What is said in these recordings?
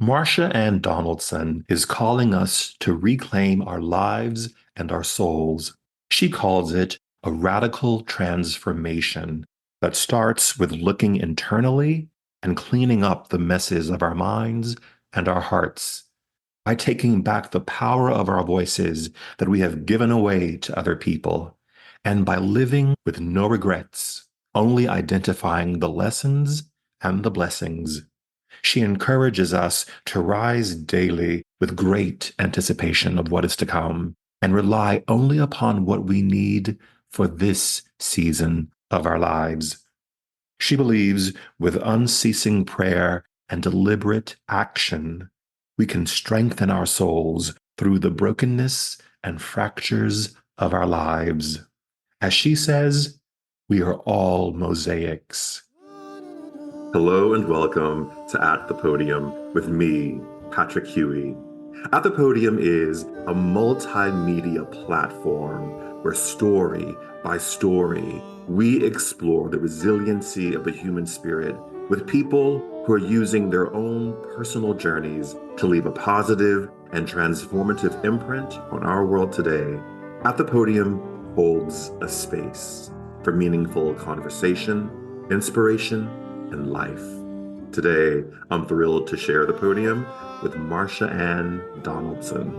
Marsha-Ann Donaldson is calling us to reclaim our lives and our souls. She calls it a radical transformation that starts with looking internally and cleaning up the messes of our minds and our hearts by taking back the power of our voices that we have given away to other people, and by living with no regrets, only identifying the lessons and the blessings. She encourages us to rise daily with great anticipation of what is to come and rely only upon what we need for this season of our lives. She believes with unceasing prayer and deliberate action, we can strengthen our souls through the brokenness and fractures of our lives. As she says, we are all mosaics. Hello and welcome to At the Podium with me, Patrick Huey. At the Podium is a multimedia platform where story by story, we explore the resiliency of the human spirit with people who are using their own personal journeys to leave a positive and transformative imprint on our world today. At the Podium holds a space for meaningful conversation, inspiration, and life. Today, I'm thrilled to share the podium with Marsha-Ann Donaldson.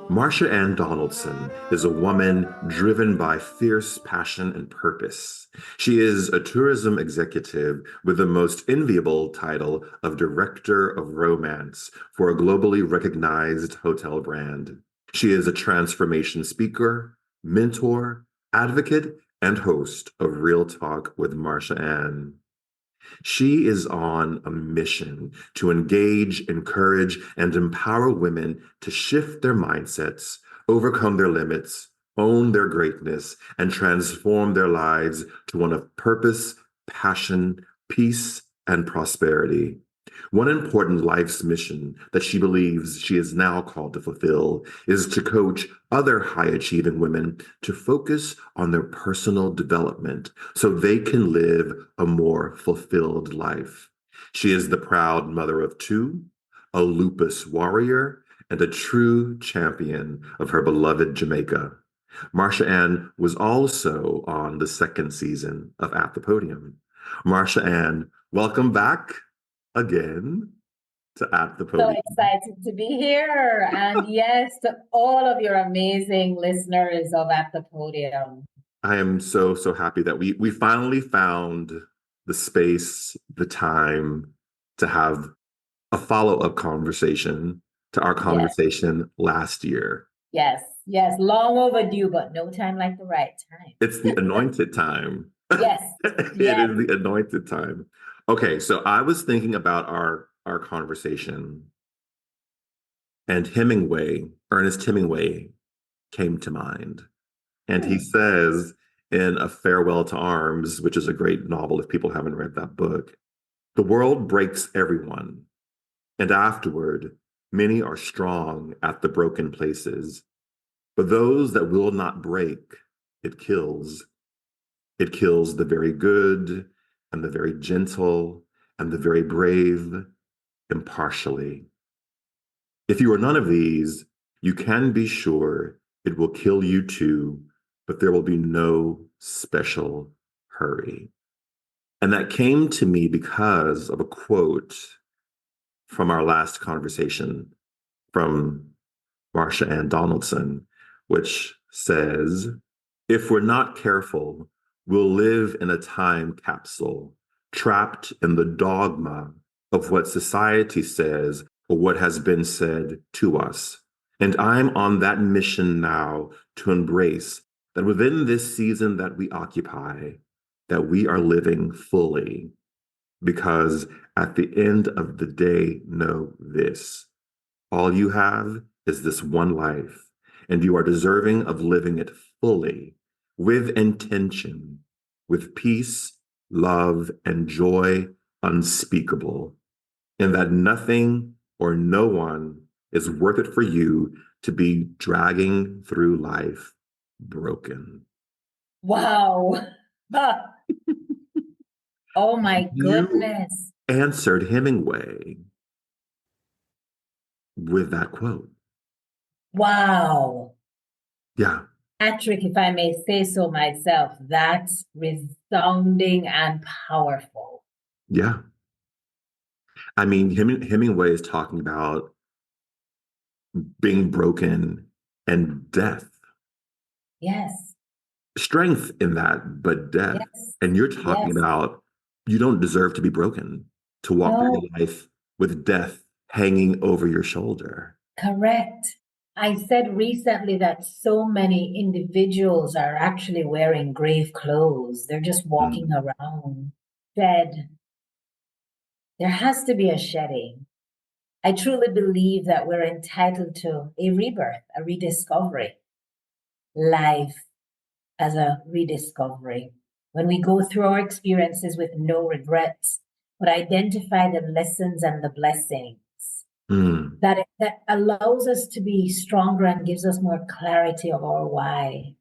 Marsha-Ann Donaldson is a woman driven by fierce passion and purpose. She is a tourism executive with the most enviable title of Director of Romance for a globally recognized hotel brand. She is a transformation speaker, mentor, advocate, and host of Real Talk with Marsha-Ann. She is on a mission to engage, encourage, and empower women to shift their mindsets, overcome their limits, own their greatness, and transform their lives to one of purpose, passion, peace, and prosperity. One important life's mission that she believes she is now called to fulfill is to coach other high achieving women to focus on their personal development so they can live a more fulfilled life. She is the proud mother of two, a lupus warrior, and a true champion of her beloved Jamaica. Marsha-Ann was also on the second season of At the Podium. Marsha-Ann, welcome back again to At the So Podium. excited to be here. And yes, to all of your amazing listeners of At the Podium. I am so happy that we finally found the space, the time to have a follow-up conversation to our Yes, conversation last year. yes. Long overdue, but no time like the right time. It's the anointed time. Yes, It yes. is the anointed time. Okay, so I was thinking about our conversation, and Ernest Hemingway came to mind. And he Hmm. says in A Farewell to Arms, which is a great novel if people haven't read that book, the world breaks everyone, and afterward, many are strong at the broken places. But those that will not break, it kills. It kills the very good and the very gentle and the very brave impartially. If you are none of these, you can be sure it will kill you too, but there will be no special hurry. And that came to me because of a quote from our last conversation from Marsha-Ann Donaldson, which says, if we're not careful, we'll live in a time capsule, trapped in the dogma of what society says or what has been said to us. And I'm on that mission now to embrace that within this season that we occupy, that we are living fully. Because at the end of the day, know this. All you have is this one life, and you are deserving of living it fully, with intention, with peace, love, and joy unspeakable, and that nothing or no one is worth it for you to be dragging through life broken. Wow. Oh my You goodness. answered Hemingway. with that quote. Wow. Yeah. Patrick, if I may say so myself, that's resounding and powerful. Yeah. I mean, Hemingway is talking about being broken and death, Yes, strength in that, but death. yes, And you're talking yes. about you don't deserve to be broken, to walk through No, your life with death hanging over your shoulder. correct. I said recently that so many individuals are actually wearing grave clothes. They're just walking Mm, around dead. There has to be a shedding. I truly believe that we're entitled to a rebirth, a rediscovery, life as a rediscovery. When we go through our experiences with no regrets, but identify the lessons and the blessings, mm, that allows us to be stronger and gives us more clarity of our why.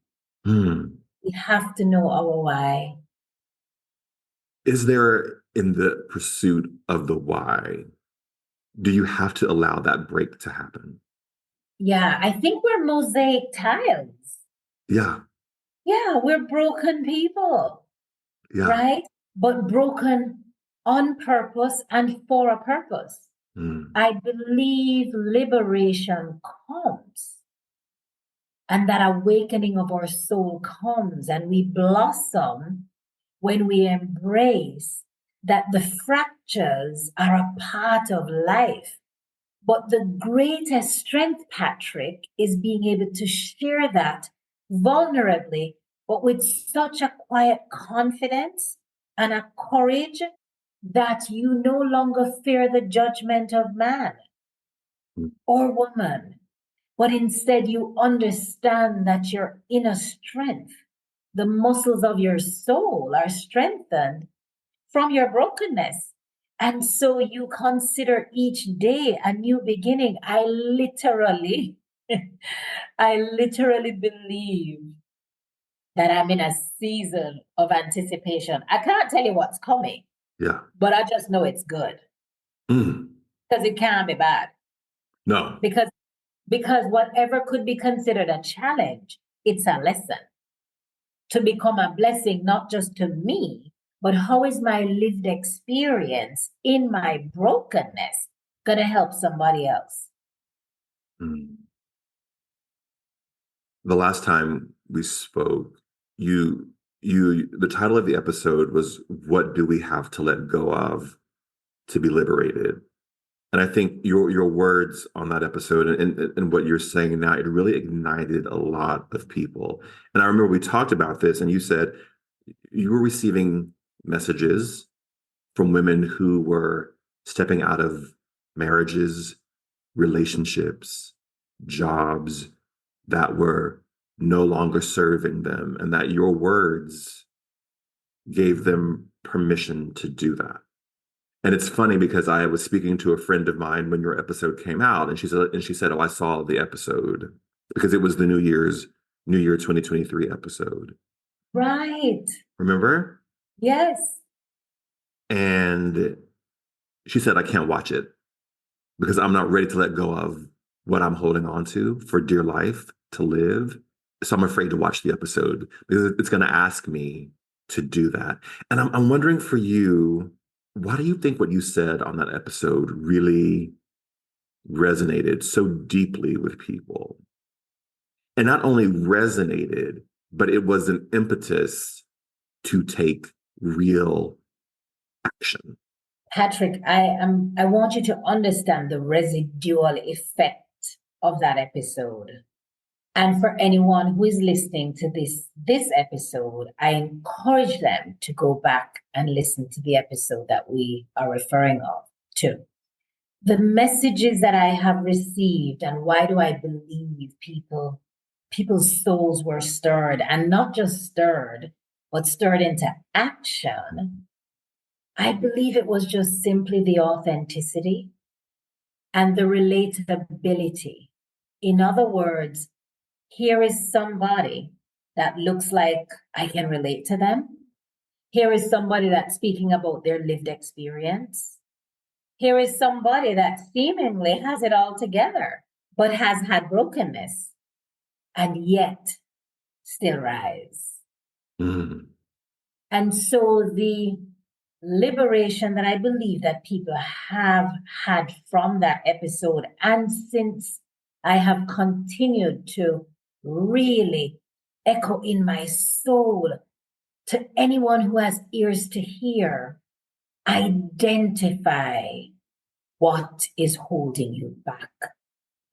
mm. We have to know our why. Is there, in the pursuit of the why, do you have to allow that break to happen? Yeah, I think we're mosaic tiles. Yeah. Yeah, we're broken people, Yeah. right? But broken on purpose and for a purpose. Mm, I believe liberation comes and that awakening of our soul comes and we blossom when we embrace that the fractures are a part of life. But the greatest strength, Patrick, is being able to share that vulnerably, but with such a quiet confidence and a courage that you no longer fear the judgment of man mm, or woman, but instead you understand that your inner strength, the muscles of your soul are strengthened from your brokenness. And so you consider each day a new beginning. I literally believe that I'm in a season of anticipation. I can't tell you what's coming, yeah. but I just know it's good Mm, because it can't be bad. no. Because whatever could be considered a challenge, it's a lesson to become a blessing, not just to me, but how is my lived experience in my brokenness going to help somebody else? Mm. The last time we spoke, you the title of the episode was "What Do We Have to Let Go of to Be Liberated?" And I think your words on that episode and what you're saying now, it really ignited a lot of people. And I remember we talked about this, and you said you were receiving messages from women who were stepping out of marriages, relationships, jobs that were no longer serving them, and that your words gave them permission to do that. And it's funny because I was speaking to a friend of mine when your episode came out, and she said, "Oh, I saw the episode because it was the New Year 2023 episode." Right. Remember? Yes. And she said, "I can't watch it because I'm not ready to let go of what I'm holding on to for dear life to live. So I'm afraid to watch the episode because it's going to ask me to do that." And I'm wondering for you, why do you think what you said on that episode really resonated so deeply with people? And not only resonated, but it was an impetus to take real action. Patrick, I want you to understand the residual effect of that episode. And for anyone who is listening to this episode, I encourage them to go back and listen to the episode that we are referring to. The messages that I have received and why do I believe people's souls were stirred and not just stirred, but stirred into action. I believe it was just simply the authenticity and the relatability. In other words, here is somebody that looks like I can relate to them. Here is somebody that's speaking about their lived experience. Here is somebody that seemingly has it all together, but has had brokenness and yet still rise. Mm. And so the liberation that I believe that people have had from that episode, and since I have continued to really echo in my soul to anyone who has ears to hear, identify what is holding you back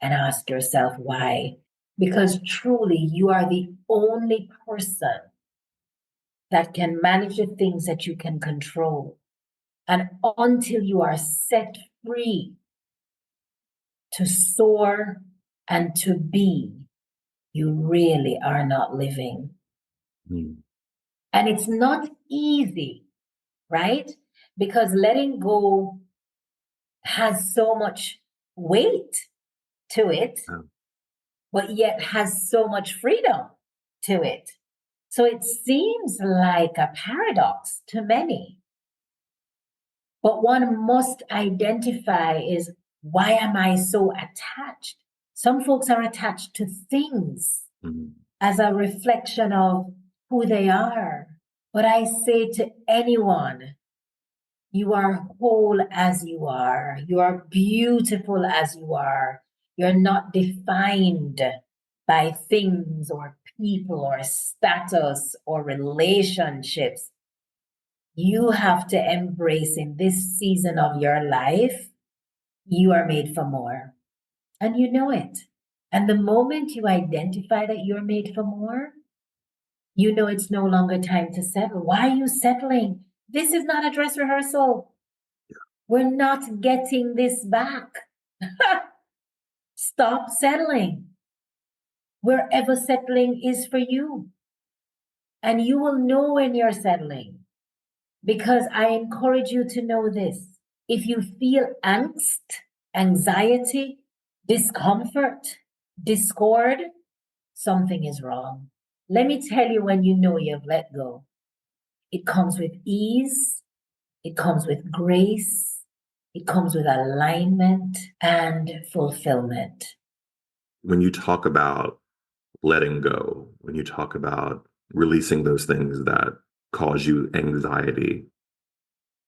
and ask yourself why. Because truly, you are the only person that can manage the things that you can control. And until you are set free to soar and to be, you really are not living. Mm. And it's not easy, right? Because letting go has so much weight to it, Yeah. but yet has so much freedom to it. So it seems like a paradox to many. But one must identify is, why am I so attached? Some folks are attached to things Mm. as a reflection of who they are. But I say to anyone, you are whole as you are. You are beautiful as you are. You're not defined by things or people or status or relationships. You have to embrace in this season of your life, you are made for more. And you know it. And the moment you identify that you're made for more, you know it's no longer time to settle. Why are you settling? This is not a dress rehearsal. We're not getting this back. Stop settling. Wherever settling is for you. And you will know when you're settling. Because I encourage you to know this. If you feel angst, anxiety, discomfort, discord, something is wrong. Let me tell you when you know you've let go. It comes with ease, it comes with grace, it comes with alignment and fulfillment. When you talk about letting go, when you talk about releasing those things that cause you anxiety,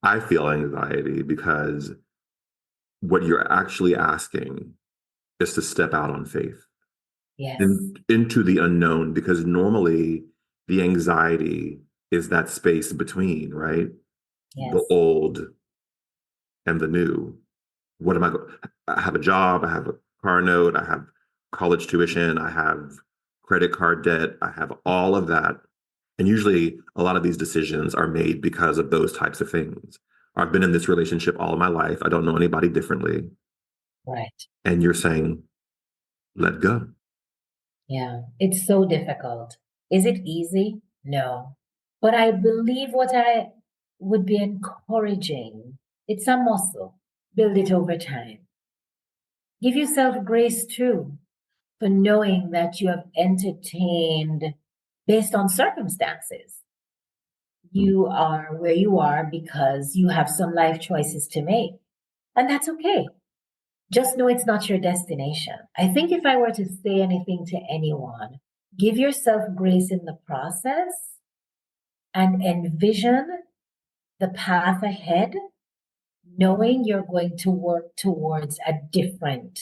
I feel anxiety because what you're actually asking is to step out on faith Yes, into the unknown, because normally the anxiety is that space between, right? The yes, old and the new. What am I? I have a job. I have a car note. I have college tuition. I have credit card debt. I have all of that. And usually a lot of these decisions are made because of those types of things. I've been in this relationship all of my life. I don't know anybody differently. right. And you're saying, let go. Yeah, it's so difficult. Is it easy? No. But I believe what I would be encouraging, it's a muscle. Build it over time. Give yourself grace too for knowing that you have entertained based on circumstances. Mm. You are where you are because you have some life choices to make. And that's okay. Just know it's not your destination. I think if I were to say anything to anyone, give yourself grace in the process and envision the path ahead, knowing you're going to work towards a different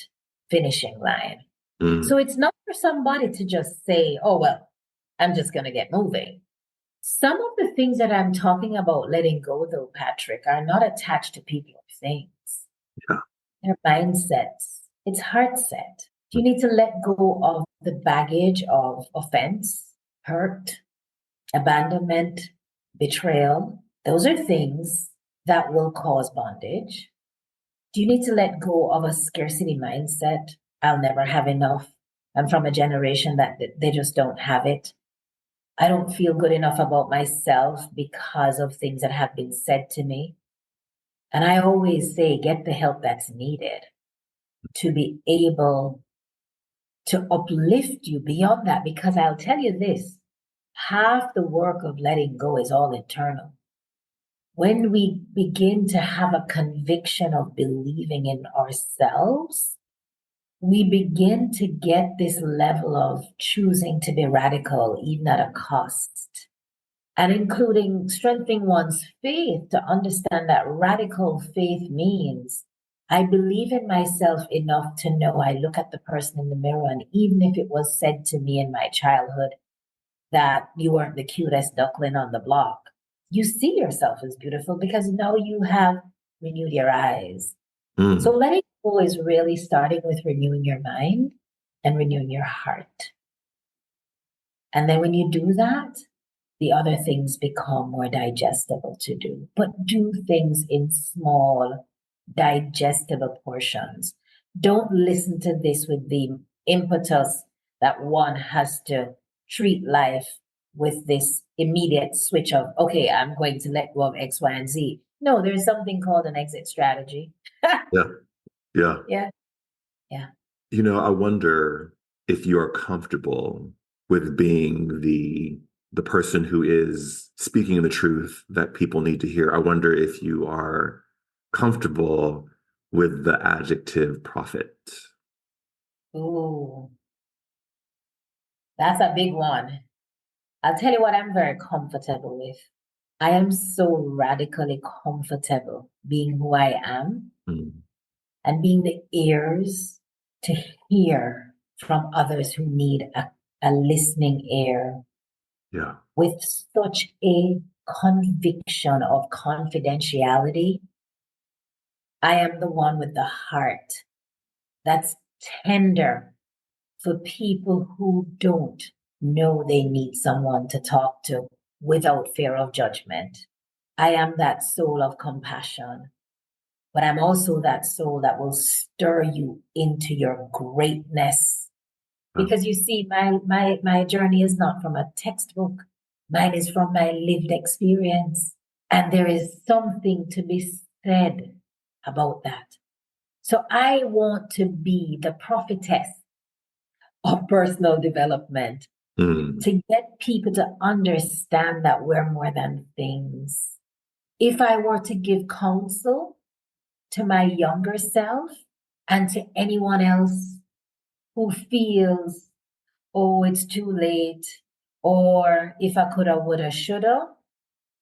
finishing line. Mm. So it's not for somebody to just say, oh, well, I'm just going to get moving. Some of the things that I'm talking about letting go, though, Patrick, are not attached to people or things. Yeah. They're mindsets. It's heart set. You need to let go of the baggage of offense, hurt, abandonment, betrayal. Those are things that will cause bondage. Do you need to let go of a scarcity mindset? I'll never have enough. I'm from a generation that they just don't have it. I don't feel good enough about myself because of things that have been said to me. And I always say, get the help that's needed to be able to uplift you beyond that. Because I'll tell you this, half the work of letting go is all internal. when we begin to have a conviction of believing in ourselves, we begin to get this level of choosing to be radical, even at a cost, and including strengthening one's faith to understand that radical faith means I believe in myself enough to know I look at the person in the mirror, and even if it was said to me in my childhood that you weren't the cutest duckling on the block, you see yourself as beautiful because now you have renewed your eyes. So letting go is really starting with renewing your mind and renewing your heart. And then when you do that, the other things become more digestible to do. But do things in small, digestible portions. Don't listen to this with the impetus that one has to treat life with this immediate switch of, okay, I'm going to let go of X, Y, and Z. No, there's something called an exit strategy. Yeah. Yeah. Yeah. Yeah. I wonder if you are comfortable with being the person who is speaking the truth that people need to hear. I wonder if you are comfortable with the adjective prophet. Ooh, that's a big one. I'll tell you what I'm very comfortable with. I am so radically comfortable being who I am Mm, and being the ears to hear from others who need a listening ear yeah. with such a conviction of confidentiality. I am the one with the heart that's tender for people who don't know they need someone to talk to without fear of judgment. I am that soul of compassion, but I'm also that soul that will stir you into your greatness. Oh, Because you see, my journey is not from a textbook. Mine is from my lived experience. And there is something to be said about that. So I want to be the prophetess of personal development mm, to get people to understand that we're more than things. If I were to give counsel to my younger self and to anyone else who feels, oh, it's too late, or if I coulda, woulda, shoulda,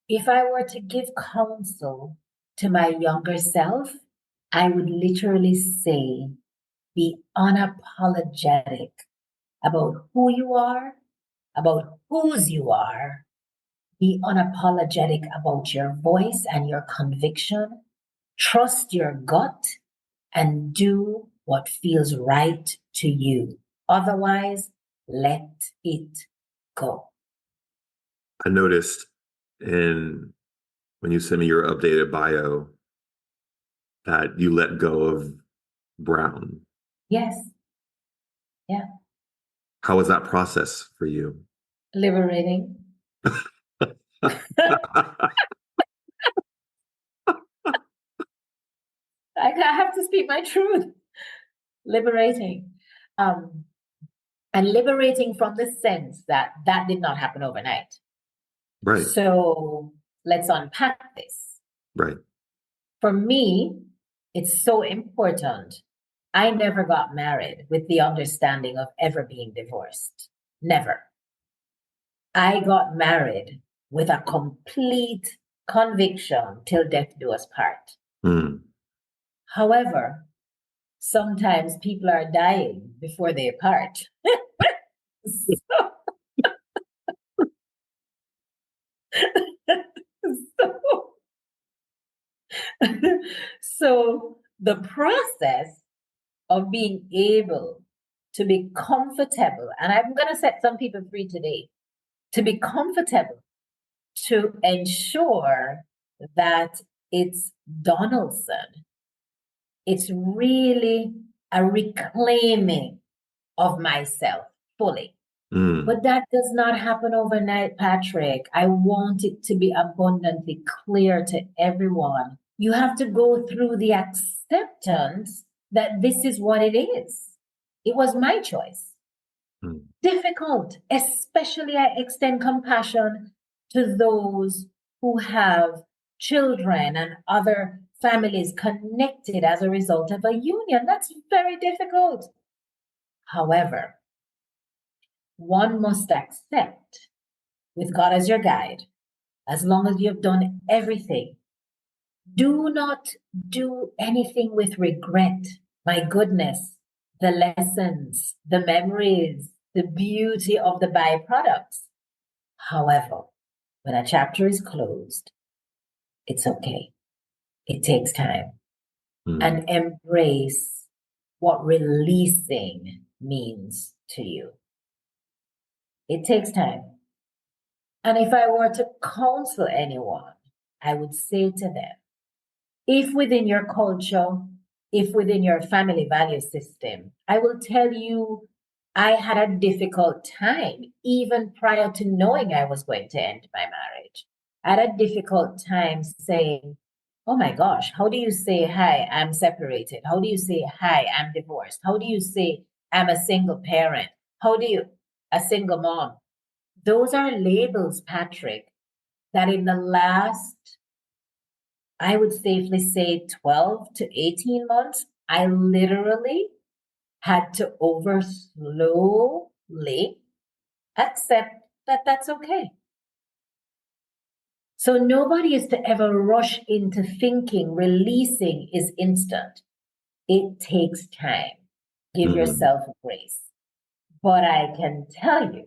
if I were to give counsel to my younger self, I would literally say, be unapologetic about who you are, about whose you are. Be unapologetic about your voice and your conviction. Trust your gut and do what feels right to you. Otherwise, let it go. I noticed in when you sent me your updated bio that you let go of Brown. Yes. Yeah. How was that process for you? Liberating. I have to speak my truth. Liberating. Um, and liberating from the sense that that did not happen overnight. Right, So let's unpack this. right. For me, it's so important. I never got married with the understanding of ever being divorced. Never. I got married with a complete conviction till death do us part. Mm. However, sometimes people are dying before they part. so, so so the process of being able to be comfortable, and I'm going to set some people free today, to be comfortable, to ensure that it's Donaldson. It's really a reclaiming of myself fully. Mm. But that does not happen overnight, Patrick. I want it to be abundantly clear to everyone. You have to go through the acceptance that this is what it is. It was my choice. Mm. Difficult, especially I extend compassion to those who have children and other families connected as a result of a union. That's very difficult. However, one must accept, with God as your guide, as long as you've done everything, do not do anything with regret. My goodness, the lessons, the memories, the beauty of the byproducts. However, when a chapter is closed, it's okay. It takes time. And embrace what releasing means to you. It takes time. And if I were to counsel anyone, I would say to them, if within your culture, if within your family value system, I will tell you, I had a difficult time even prior to knowing I was going to end my marriage. I had a difficult time saying, oh my gosh, how do you say, hi, I'm separated? How do you say, hi, I'm divorced? How do you say, I'm a single parent? How do you, a single mom? Those are labels, Patrick, that in the last, I would safely say 12 to 18 months, I literally had to over slowly accept that that's okay. So nobody is to ever rush into thinking releasing is instant. It takes time. Give yourself grace. But I can tell you,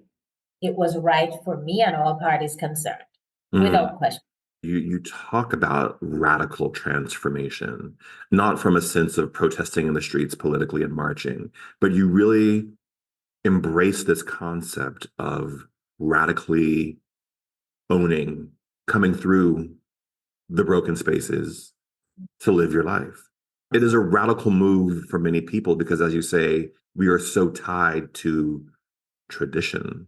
it was right for me and all parties concerned, without question. You talk about radical transformation, not from a sense of protesting in the streets politically and marching, but you really embrace this concept of radically owning, coming through the broken spaces to live your life. It is a radical move for many people because, as you say, we are so tied to tradition.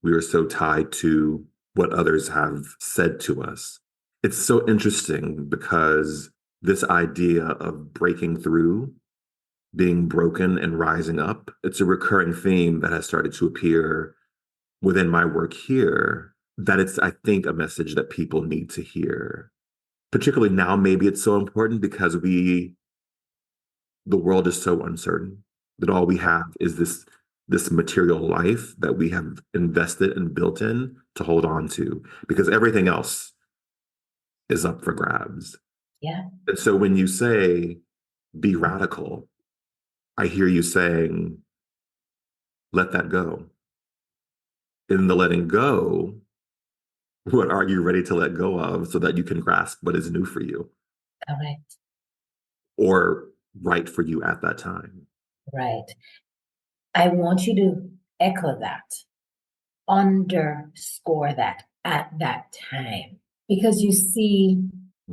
We are so tied to what others have said to us. It's so interesting because this idea of breaking through, being broken and rising up, it's a recurring theme that has started to appear within my work here, that it's, I think, a message that people need to hear. Particularly now, maybe it's so important because the world is so uncertain that all we have is this material life that we have invested and built in to hold on to, because everything else is up for grabs. Yeah. And so when you say be radical, I hear you saying, let that go. In the letting go, what are you ready to let go of so that you can grasp what is new for you? Correct. Or right for you at that time. Right. I want you to echo that, underscore that at that time, because you see,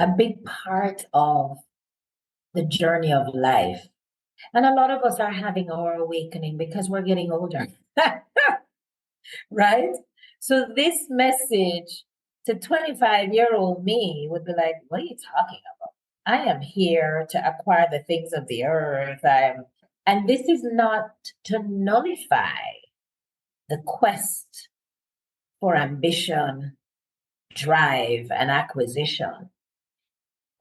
a big part of the journey of life, and a lot of us are having our awakening because we're getting older, right? So this message to 25-year-old me would be like, what are you talking about? I am here to acquire the things of the earth. And this is not to nullify the quest for ambition, drive, and acquisition.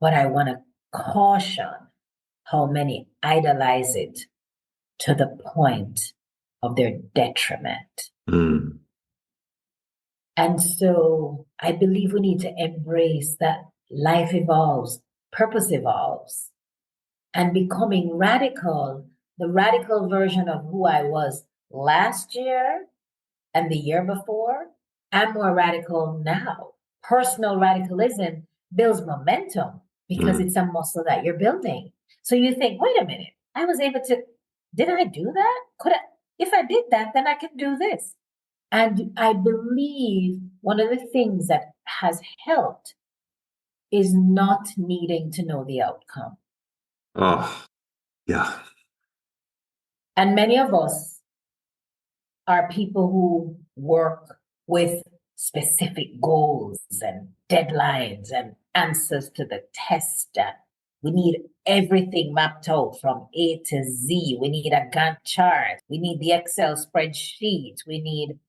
But I want to caution how many idolize it to the point of their detriment. And so I believe we need to embrace that life evolves, purpose evolves, and becoming radical, the radical version of who I was last year and the year before, I'm more radical now. Personal radicalism builds momentum because it's a muscle that you're building. So you think, wait a minute, I was able to, did I do that? If I did that, then I can do this. And I believe one of the things that has helped is not needing to know the outcome. Oh, yeah. And many of us are people who work with specific goals and deadlines and answers to the test. And we need everything mapped out from A to Z. We need a Gantt chart. We need the Excel spreadsheet. We need,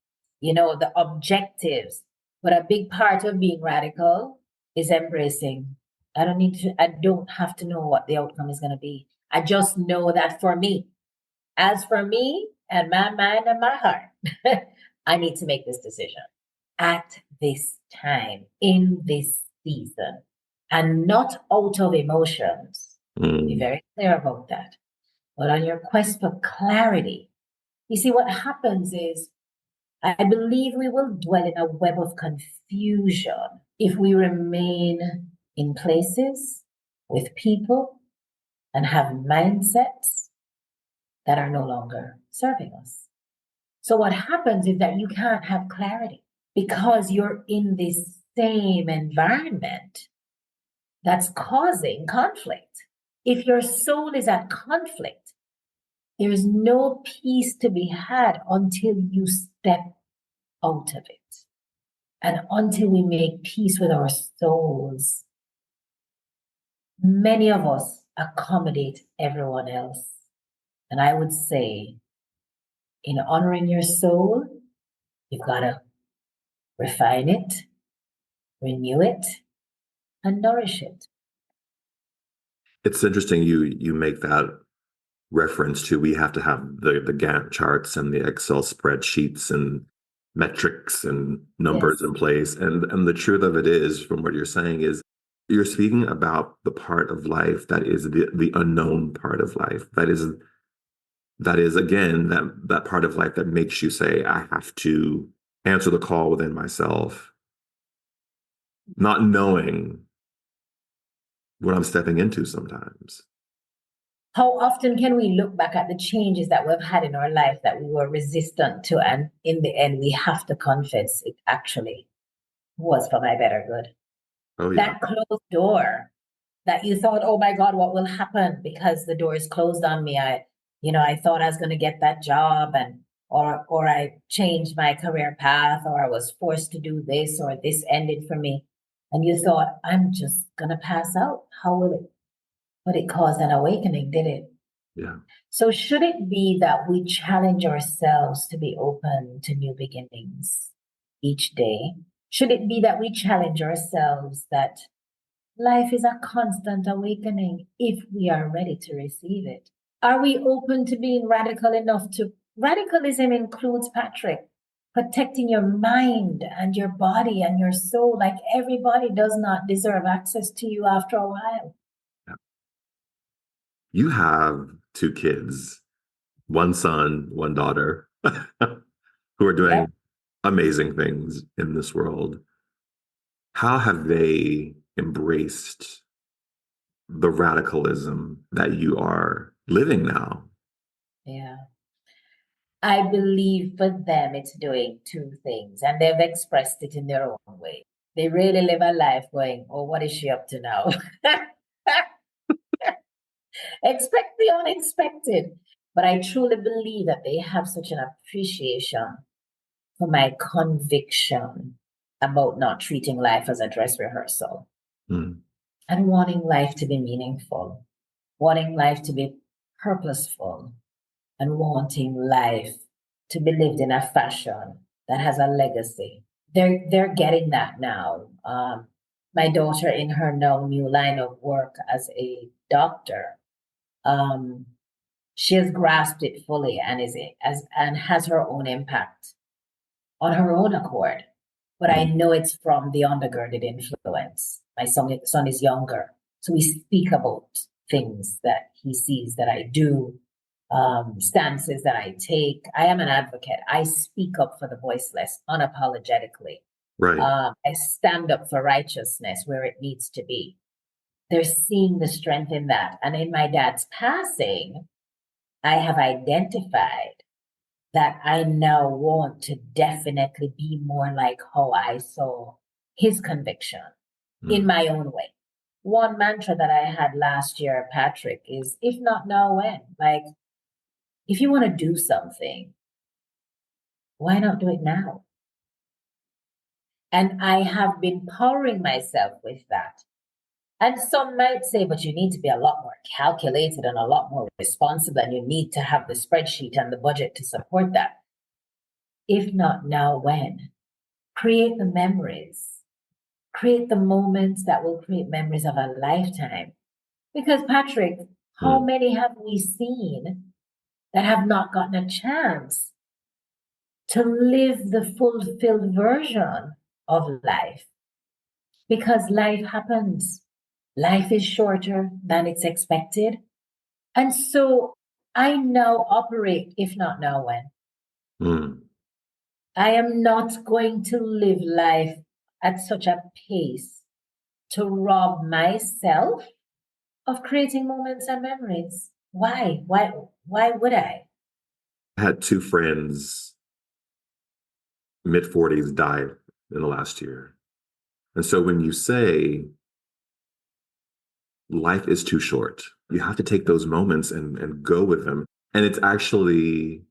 the objectives. But a big part of being radical is embracing. I don't have to know what the outcome is going to be. I just know that for me, as for me and my mind and my heart, I need to make this decision at this time, in this season, and not out of emotions. Be very clear about that. But on your quest for clarity, you see, what happens is, I believe we will dwell in a web of confusion if we remain in places with people and have mindsets that are no longer serving us. So what happens is that you can't have clarity because you're in this same environment that's causing conflict. If your soul is at conflict, there is no peace to be had until you step out of it. And until we make peace with our souls, many of us accommodate everyone else. And I would say, in honoring your soul, you've got to refine it, renew it, and nourish it. It's interesting you make that reference to we have to have the Gantt charts and the Excel spreadsheets and metrics and numbers Yes. in place. And the truth of it is, from what you're saying, is you're speaking about the part of life that is the unknown part of life. That is again that part of life that makes you say, I have to answer the call within myself, not knowing what I'm stepping into sometimes. How often can we look back at the changes that we've had in our life that we were resistant to, and in the end, we have to confess it actually was for my better good? Oh yeah. That closed door that you thought, oh my God, what will happen because the door is closed on me? I thought I was going to get that job, and or I changed my career path, or I was forced to do this, or this ended for me. And you thought, I'm just going to pass out. How will it? But it caused an awakening, did it? Yeah. So should it be that we challenge ourselves to be open to new beginnings each day? Should it be that we challenge ourselves that life is a constant awakening if we are ready to receive it? Are we open to being radical enough to? Radicalism includes, Patrick, protecting your mind and your body and your soul. Like, everybody does not deserve access to you after a while. Yeah. You have two kids, one son, one daughter, who are Yep. doing amazing things in this world. How have they embraced the radicalism that you are living now? Yeah. I believe for them it's doing two things, and they've expressed it in their own way. They really live a life going, oh, what is she up to now? Expect the unexpected. But I truly believe that they have such an appreciation for my conviction about not treating life as a dress rehearsal Mm. and wanting life to be meaningful, wanting life to be purposeful, and wanting life to be lived in a fashion that has a legacy. They're getting that now. My daughter, in her now new line of work as a doctor, um, she has grasped it fully and and has her own impact on her own accord. But I Mm. know it's from the undergirded influence. My son is younger, so we speak about things that he sees that I do, stances that I take. I am an advocate. I speak up for the voiceless unapologetically. Right. I stand up for righteousness where it needs to be. They're seeing the strength in that. And in my dad's passing, I have identified that I now want to definitely be more like how I saw his conviction in Mm. my own way. One mantra that I had last year, Patrick, is if not now, when? Like, if you want to do something, why not do it now? And I have been powering myself with that. And some might say, but you need to be a lot more calculated and a lot more responsible, and you need to have the spreadsheet and the budget to support that. If not now, when? Create the memories, create the moments that will create memories of a lifetime. Because, Patrick, how Mm. many have we seen that have not gotten a chance to live the fulfilled version of life? Because life happens. Life is shorter than it's expected. And so I now operate, if not now, when? Mm. I am not going to live life at such a pace to rob myself of creating moments and memories. Why? Why would I? I had two friends, mid 40s, died in the last year. And so when you say life is too short, you have to take those moments and go with them. And it's actually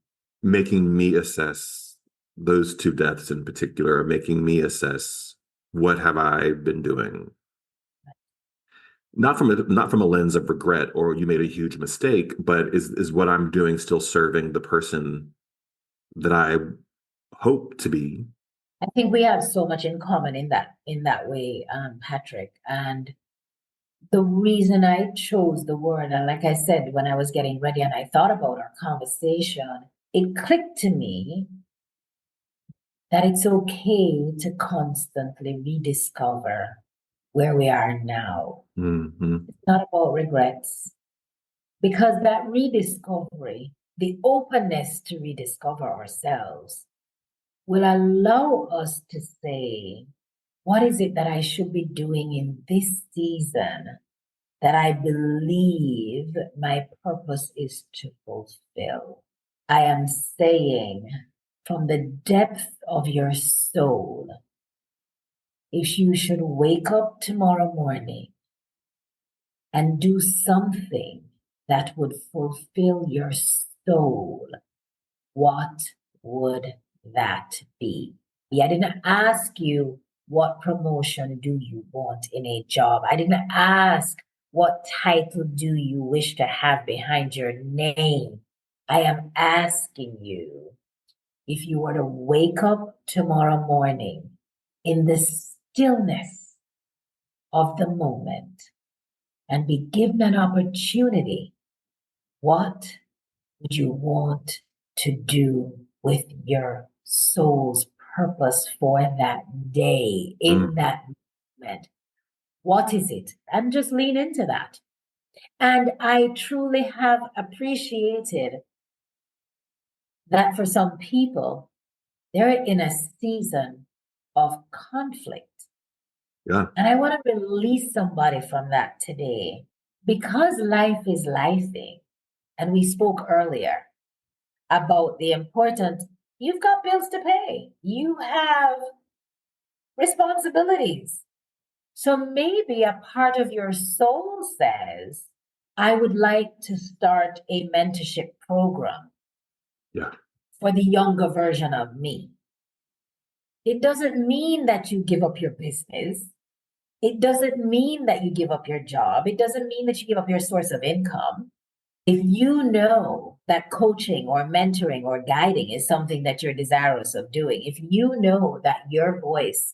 making me assess those two deaths in particular, making me assess what have I been doing? Not from a lens of regret or you made a huge mistake, but is what I'm doing still serving the person that I hope to be? I think we have so much in common in that way, Patrick. And the reason I chose the word, and like I said, when I was getting ready and I thought about our conversation, it clicked to me that it's okay to constantly rediscover where we are now. Hmm. It's not about regrets, because that rediscovery, the openness to rediscover ourselves, will allow us to say, what is it that I should be doing in this season that I believe my purpose is to fulfill? I am saying from the depth of your soul, if you should wake up tomorrow morning and do something that would fulfill your soul, what would that be? Yeah, I didn't ask you what promotion do you want in a job. I didn't ask what title do you wish to have behind your name. I am asking you, if you were to wake up tomorrow morning in the stillness of the moment and be given an opportunity, what would you want to do with your soul's purpose for that day, in Mm. that moment? What is it? And just lean into that. And I truly have appreciated that for some people, they're in a season of conflict. Yeah. And I want to release somebody from that today, because life is lifing. And we spoke earlier about the important, you've got bills to pay, you have responsibilities. So maybe a part of your soul says, I would like to start a mentorship program Yeah. for the younger version of me. It doesn't mean that you give up your business. It doesn't mean that you give up your job. It doesn't mean that you give up your source of income. If you know that coaching or mentoring or guiding is something that you're desirous of doing, if you know that your voice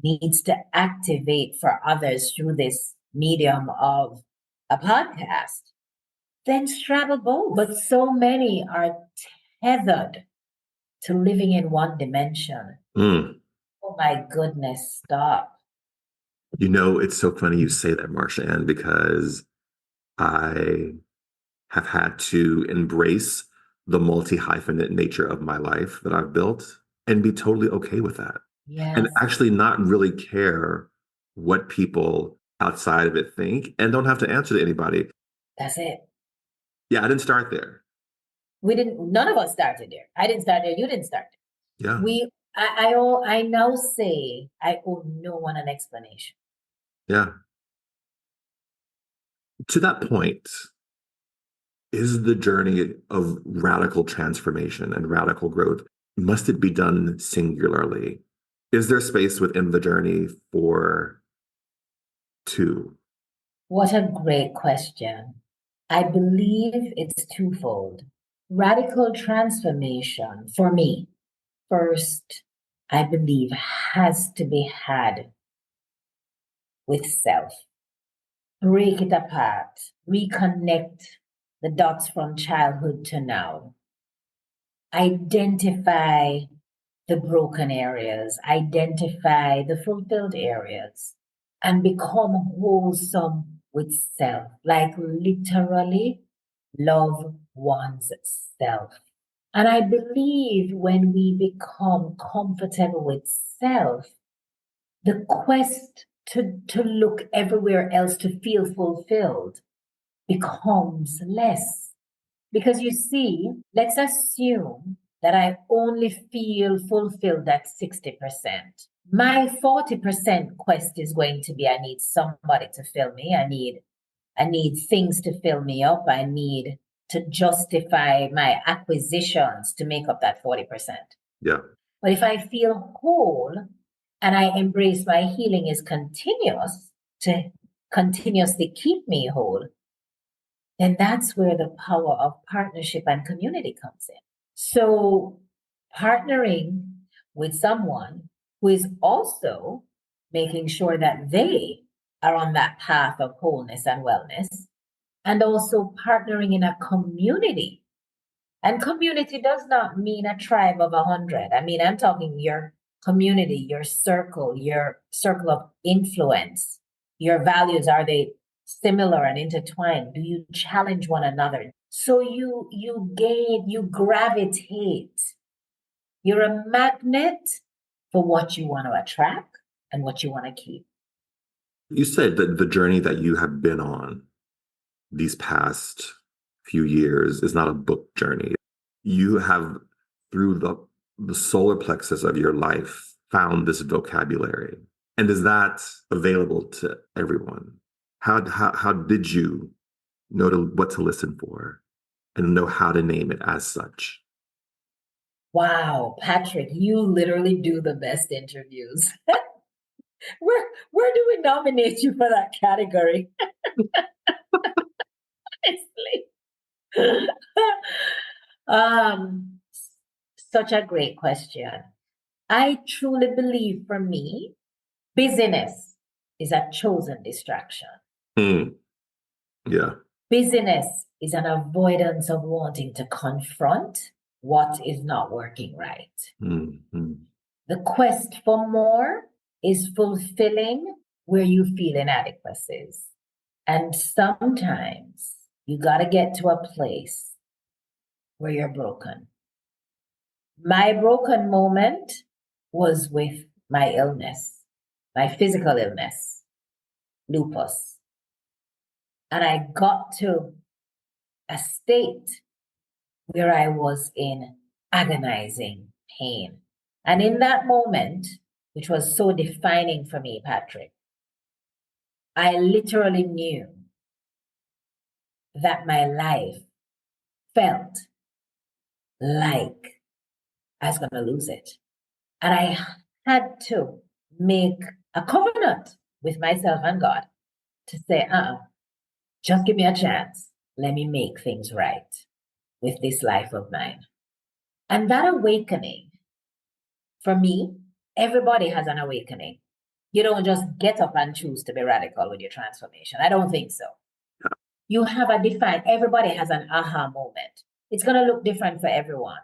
needs to activate for others through this medium of a podcast, then straddle both. But so many are tethered to living in one dimension. Mm. Oh my goodness, stop. It's so funny you say that, Marsha-Ann, because I have had to embrace the multi-hyphenate nature of my life that I've built and be totally okay with that. And Yes, actually not really care what people outside of it think and don't have to answer to anybody. that's it. Yeah, I didn't start there. None of us started there. I didn't start there. You didn't start there. Yeah. I now say I owe no one an explanation. Yeah. To that point, is the journey of radical transformation and radical growth, must it be done singularly? Is there space within the journey for two? What a great question. I believe it's twofold. Radical transformation for me, first, I believe has to be had with self. Break it apart, reconnect the dots from childhood to now. Identify the broken areas, identify the fulfilled areas, and become wholesome with self. Like literally love one's self. And I believe when we become comfortable with self, the quest to look everywhere else to feel fulfilled becomes less. Because you see, let's assume that I only feel fulfilled at 60%. My 40% quest is going to be I need somebody to fill me. I need things to fill me up. I need to justify my acquisitions to make up that 40%. Yeah. But if I feel whole and I embrace my healing is continuous to continuously keep me whole, then that's where the power of partnership and community comes in. So, partnering with someone who is also making sure that they are on that path of wholeness and wellness, and also partnering in a community. And community does not mean a tribe of 100. I mean, I'm talking your community, your circle of influence. Your values, are they similar and intertwined? Do you challenge one another? So you gravitate. You're a magnet for what you want to attract and what you want to keep. You said that the journey that you have been on these past few years is not a book journey. You have, through the solar plexus of your life, found this vocabulary. And is that available to everyone? How did you know what to listen for and know how to name it as such? Wow, Patrick, you literally do the best interviews. Where do we nominate you for that category? Honestly. um, Such a great question. I truly believe for me, busyness is a chosen distraction. Mm, yeah. Busyness is an avoidance of wanting to confront what is not working right. Mm. The quest for more is fulfilling where you feel inadequacies. And sometimes you got to get to a place where you're broken. My broken moment was with my illness, my physical illness, lupus. And I got to a state where I was in agonizing pain. And in that moment, which was so defining for me, Patrick, I literally knew that my life felt like I was going to lose it. And I had to make a covenant with myself and God to say, just give me a chance. Let me make things right with this life of mine. And that awakening, for me, everybody has an awakening. You don't just get up and choose to be radical with your transformation. I don't think so. You have a everybody has an aha moment. It's going to look different for everyone.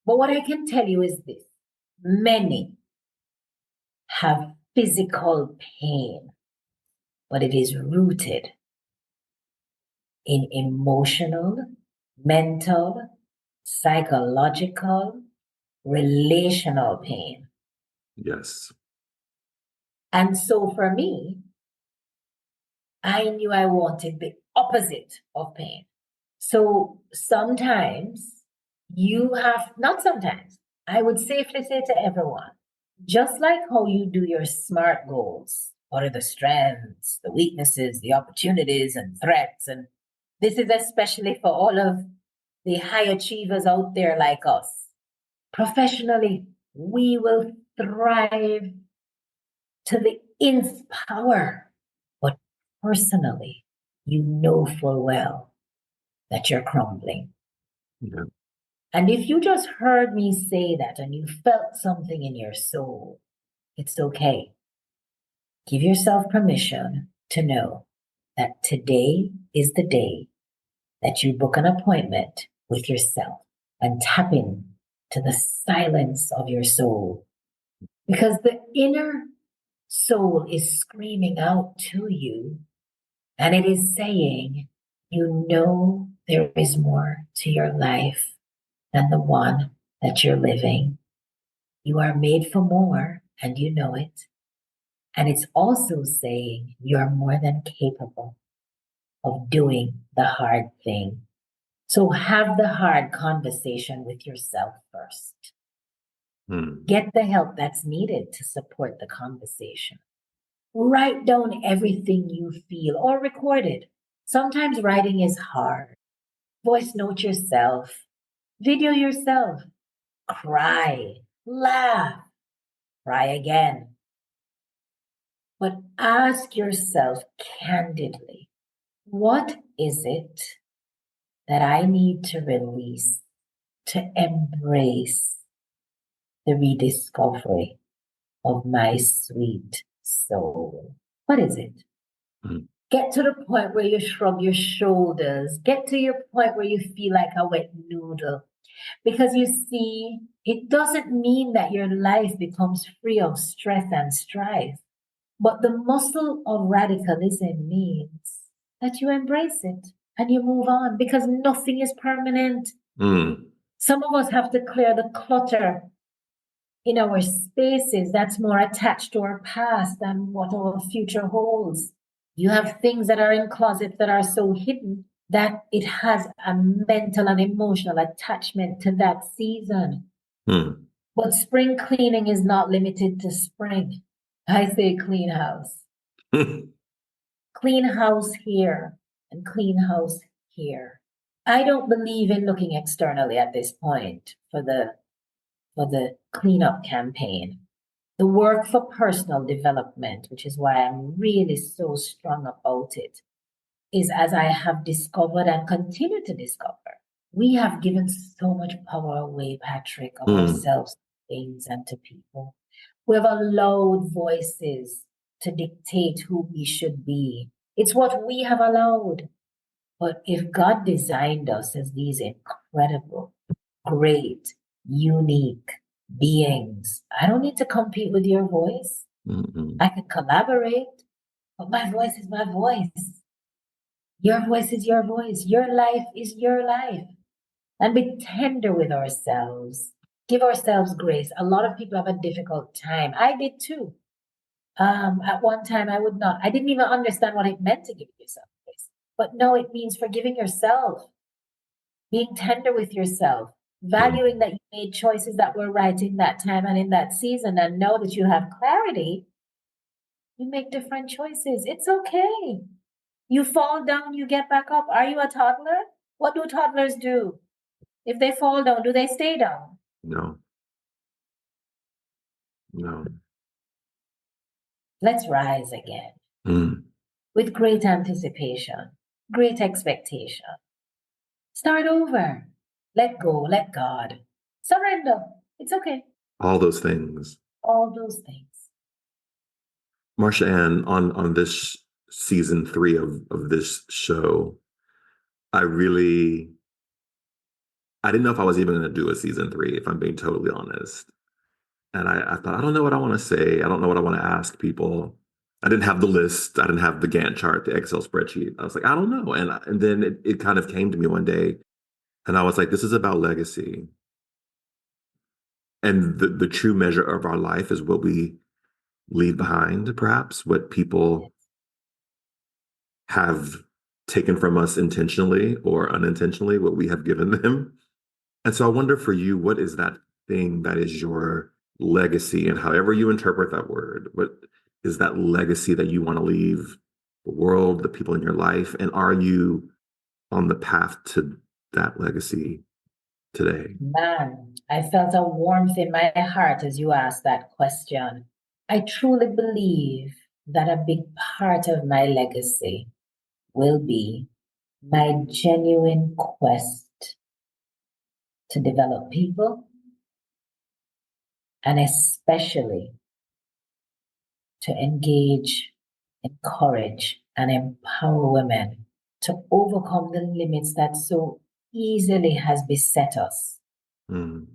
But what I can tell you is this: many have physical pain, but it is rooted in emotional, mental, psychological, relational pain. Yes. And so for me, I knew I wanted the opposite of pain. So sometimes not sometimes, I would safely say to everyone, just like how you do your SMART goals, what are the strengths, the weaknesses, the opportunities and threats? And this is especially for all of the high achievers out there like us. Professionally, we will thrive to the nth power. But personally, you know full well that you're crumbling. Yeah. And if you just heard me say that and you felt something in your soul, it's okay. Give yourself permission to know that today is the day that you book an appointment with yourself and tap in to the silence of your soul. Because the inner soul is screaming out to you, and it is saying, you know, there is more to your life than the one that you're living. You are made for more, and you know it. And it's also saying you're more than capable of doing the hard thing. So have the hard conversation with yourself first. Get the help that's needed to support the conversation. Write down everything you feel or record it. Sometimes writing is hard. Voice note yourself, video yourself, cry, laugh, cry again. But ask yourself candidly, what is it that I need to release to embrace the rediscovery of my sweet soul? What is it? Mm. Get to the point where you shrug your shoulders. Get to your point where you feel like a wet noodle. Because you see, it doesn't mean that your life becomes free of stress and strife. But the muscle of radicalism means that you embrace it and you move on because nothing is permanent. Some of us have to clear the clutter in our spaces that's more attached to our past than what our future holds. You have things that are in closets that are so hidden that it has a mental and emotional attachment to that season. But spring cleaning is not limited to spring. I say clean house. Clean house here and clean house here. I don't believe in looking externally at this point for the cleanup campaign. The work for personal development, which is why I'm really so strong about it, is as I have discovered and continue to discover. We have given so much power away, Patrick, of ourselves, things, and to people. We have allowed voices to dictate who we should be. It's what we have allowed. But if God designed us as these incredible, great, unique beings, I don't need to compete with your voice. I can collaborate, but my voice is my voice. Your voice is your voice. Your life is your life. And be tender with ourselves. Give ourselves grace. A lot of people have a difficult time. I did too. At one time, I didn't even understand what it meant to give yourself grace. But no, it means forgiving yourself, being tender with yourself, valuing that you made choices that were right in that time and in that season, and know that you have clarity. You make different choices. It's okay. You fall down, you get back up. Are you a toddler? What do toddlers do? If they fall down, do they stay down? No. Let's rise again with great anticipation, great expectation. Start over. Let go, let God. Surrender. It's okay. All those things. All those things. Marsha-Ann, on this season 3 of this show, I didn't know if I was even going to do a season 3, if I'm being totally honest. And I thought, I don't know what I want to say. I don't know what I want to ask people. I didn't have the list. I didn't have the Gantt chart, the Excel spreadsheet. I was like, I don't know. And then it kind of came to me one day, and I was like, this is about legacy. And the true measure of our life is what we leave behind, perhaps, what people have taken from us intentionally or unintentionally, what we have given them. And so I wonder for you, what is that thing that is your legacy? And however you interpret that word, what is that legacy that you want to leave the world, the people in your life? And are you on the path to that legacy today? Man, I felt a warmth in my heart as you asked that question. I truly believe that a big part of my legacy will be my genuine quest to develop people and especially to engage, encourage, and empower women to overcome the limits that so easily has beset us, Mm.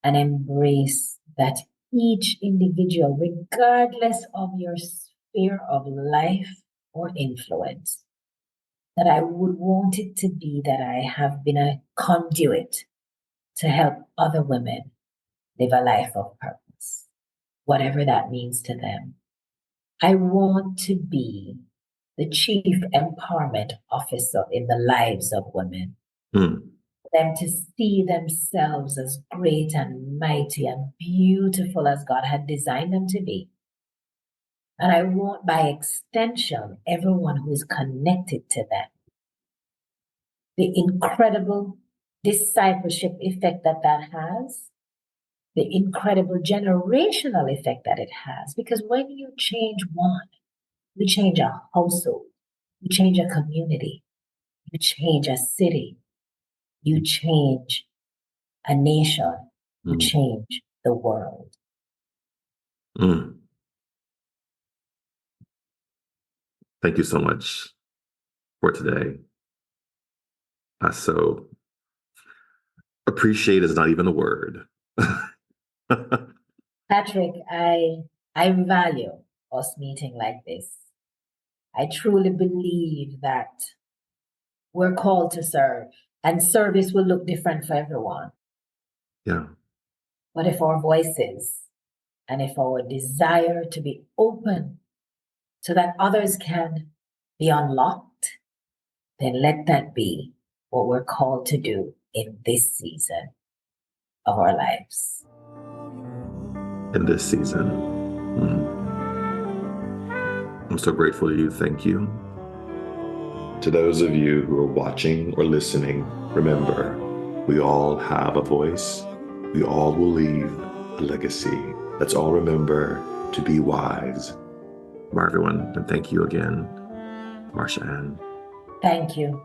and embrace that each individual, regardless of your sphere of life or influence, that I would want it to be that I have been a conduit to help other women live a life of purpose, whatever that means to them. I want to be the chief empowerment officer in the lives of women, Mm. them to see themselves as great and mighty and beautiful as God had designed them to be. And I want, by extension, everyone who is connected to them, the incredible discipleship effect that that has, the incredible generational effect that it has. Because when you change one, you change a household, you change a community, you change a city, you change a nation, you Mm. change the world. Mm. Thank you so much for today. I so appreciate is not even a word. Patrick, I value us meeting like this. I truly believe that we're called to serve, and service will look different for everyone. Yeah. But if our voices and if our desire to be open so that others can be unlocked, then let that be what we're called to do in this season of our lives. In this season. Mm. I'm so grateful to you. Thank you. To those of you who are watching or listening, remember, we all have a voice. We all will leave a legacy. Let's all remember to be wise. Bye, everyone, and thank you again, Marsha-Ann. Thank you.